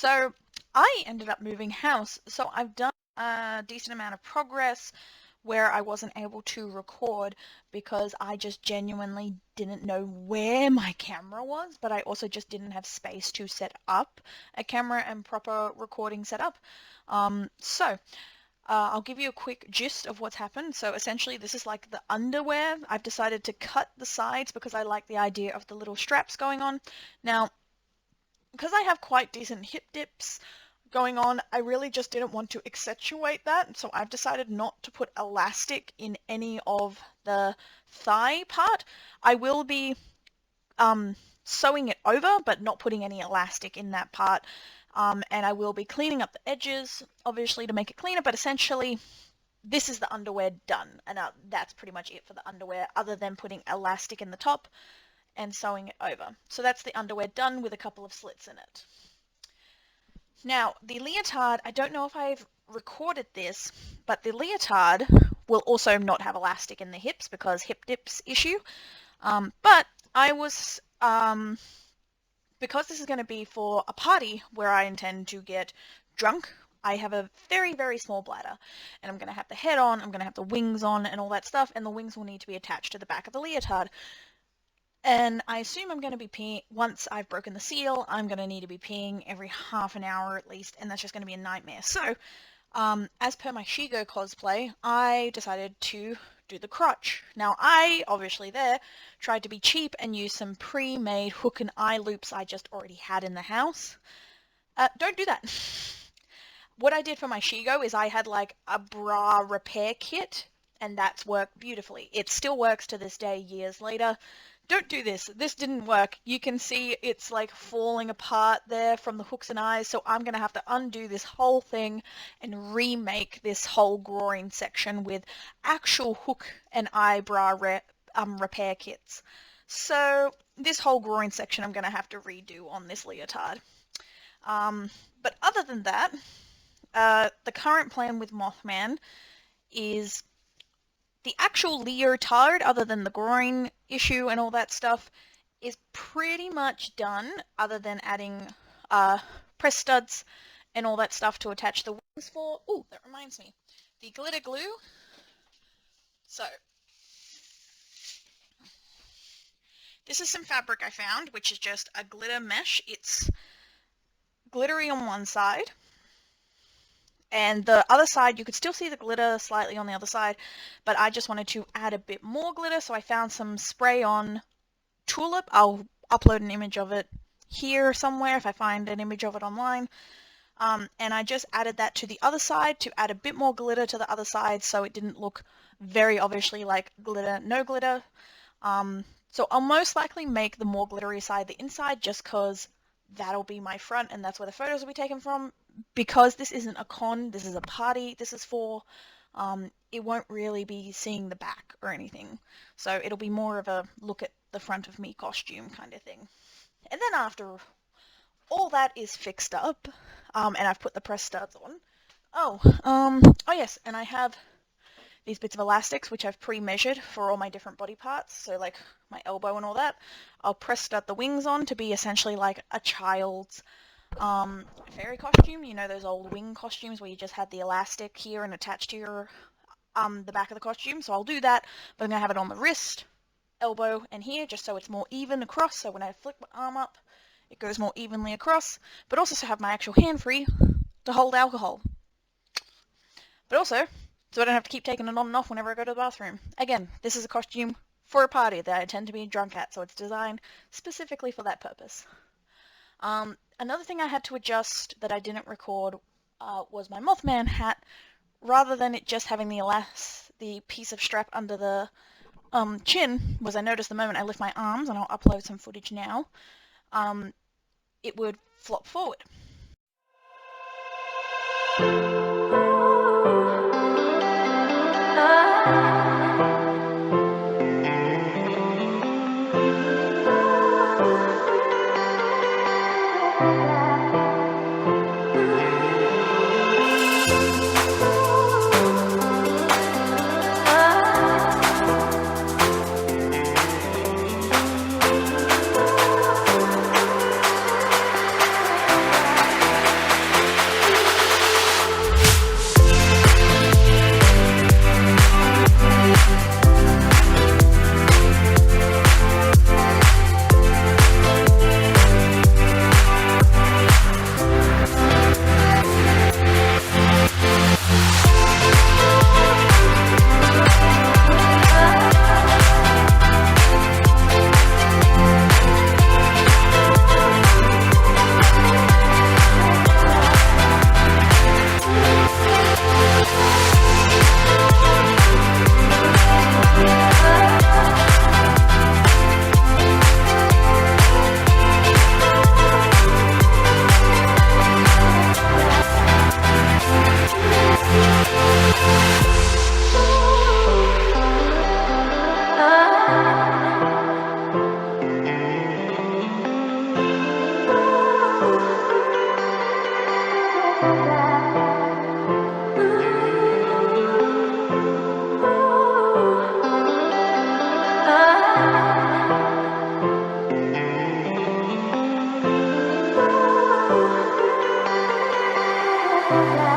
So I ended up moving house, so I've done a decent amount of progress where I wasn't able to record because I just genuinely didn't know where my camera was, but I also just didn't have space to set up a camera and proper recording setup. I'll give you a quick gist of what's happened. So essentially this is like the underwear. I've decided to cut the sides because I like the idea of the little straps going on. Now, because I have quite decent hip dips going on, I really just didn't want to accentuate that, so I've decided not to put elastic in any of the thigh part. I will be sewing it over, but not putting any elastic in that part, and I will be cleaning up the edges, obviously, to make it cleaner, but essentially this is the underwear done, and that's pretty much it for the underwear, other than putting elastic in the top and sewing it over. So that's the underwear done with a couple of slits in it. Now, the leotard, I don't know if I've recorded this, but the leotard will also not have elastic in the hips because hip dips issue. But I was, because this is going to be for a party where I intend to get drunk, I have a very, very small bladder, and I'm going to have the head on, I'm going to have the wings on and all that stuff, and the wings will need to be attached to the back of the leotard. And I assume I'm going to be peeing, once I've broken the seal, I'm going to need to be peeing every half an hour at least, and that's just going to be a nightmare. So, as per my Shigo cosplay, I decided to do the crotch. Now, I, obviously there, tried to be cheap and use some pre-made hook and eye loops I just already had in the house. Don't do that. What I did for my Shigo is I had like a bra repair kit, and that's worked beautifully. It still works to this day, years later. Don't do this. This didn't work. You can see it's like falling apart there from the hooks and eyes, so I'm going to have to undo this whole thing and remake this whole groin section with actual hook and eyebrow repair kits. So this whole groin section I'm going to have to redo on this leotard. But other than that, the current plan with Mothman is the actual leotard, other than the groin issue and all that stuff, is pretty much done, other than adding press studs and all that stuff to attach the wings for. Oh, that reminds me. The glitter glue. So, this is some fabric I found, which is just a glitter mesh. It's glittery on one side, and the other side, you could still see the glitter slightly on the other side, but I just wanted to add a bit more glitter, so I found some spray-on tulip. I'll upload an image of it here somewhere if I find an image of it online. And I just added that to the other side to add a bit more glitter to the other side, so it didn't look very obviously like glitter, no glitter. So I'll most likely make the more glittery side the inside, just because that'll be my front and that's where the photos will be taken from. Because this isn't a con, this is a party, this is for, it won't really be seeing the back or anything. So it'll be more of a look at the front of me costume kind of thing. And then after all that is fixed up, and I've put the press studs on, oh yes, and I have these bits of elastics which I've pre-measured for all my different body parts, so like my elbow and all that. I'll press stud the wings on to be essentially like a child's fairy costume, you know, those old wing costumes where you just had the elastic here and attached to your the back of the costume. So I'll do that, but I'm gonna have it on the wrist, elbow, and here, just so it's more even across, so when I flick my arm up it goes more evenly across, but also to have my actual hand free to hold alcohol, but also so I don't have to keep taking it on and off whenever I go to the bathroom. Again, this is a costume for a party that I tend to be drunk at, so it's designed specifically for that purpose. Another thing I had to adjust that I didn't record was my Mothman hat. Rather than it just having the piece of strap under the chin, was I noticed the moment I lift my arms, and I'll upload some footage now, it would flop forward. Oh